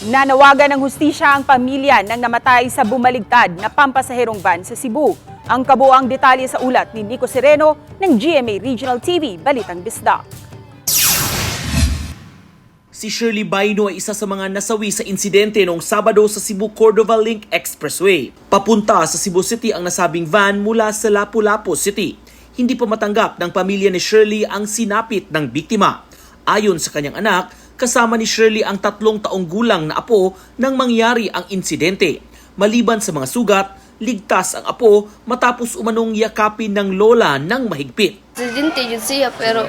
Nanawagan ng hustisya ang pamilya ng namatay sa bumaligtad na pampasaherong van sa Cebu. Ang kabuuang detalye sa ulat ni Nico Sereno ng GMA Regional TV, Balitang Bisdak. Si Shirley Baino ay isa sa mga nasawi sa insidente noong Sabado sa Cebu-Cordova Link Expressway. Papunta sa Cebu City ang nasabing van mula sa Lapu-Lapu City. Hindi pa matanggap ng pamilya ni Shirley ang sinapit ng biktima. Ayon sa kanyang anak, kasama ni Shirley ang 3 taong gulang na apo nang mangyari ang insidente. Maliban sa mga sugat, ligtas ang apo matapos umanong yakapin ng lola ng mahigpit. Presidente yun siya pero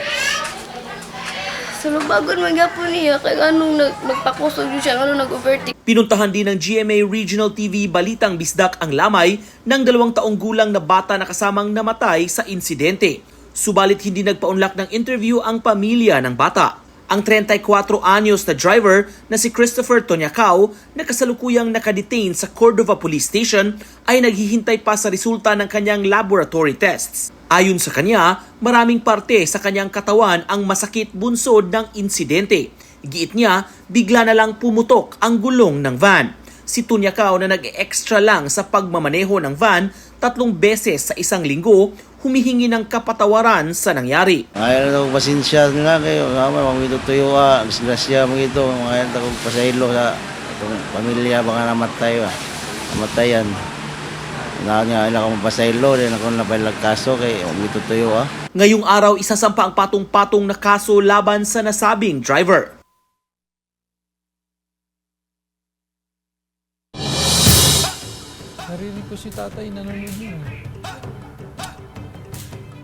sulubagon magyapon niya kay anong nagpakusog yun siya, anong nag-overtake. Pinuntahan din ng GMA Regional TV Balitang Bisdak ang lamay ng 2 taong gulang na bata na kasamang namatay sa insidente. Subalit hindi nagpaunlak ng interview ang pamilya ng bata. Ang 34 anyos na driver na si Christopher Tonyacao na kasalukuyang nakadetain sa Cordova Police Station ay naghihintay pa sa resulta ng kanyang laboratory tests. Ayon sa kanya, maraming parte sa kanyang katawan ang masakit bunsod ng insidente. Giit niya, bigla na lang pumutok ang gulong ng van. Si Tonyacao na nag-extra lang sa pagmamaneho ng van 3 beses sa isang linggo, humihingi ng kapatawaran sa nangyari. Ayaw na pasensya nga kayo, mga tuyo disgrasya mga ito, mga takong pasahilo sa itong pamilya, baka namatay ba, namatayan. Ilan akong pasahilo, din ako napailag kaso, kaya mga tuyo Ngayong araw, isasampa ang patong-patong na kaso laban sa nasabing driver. Narinig ko si tatay nanonood yun.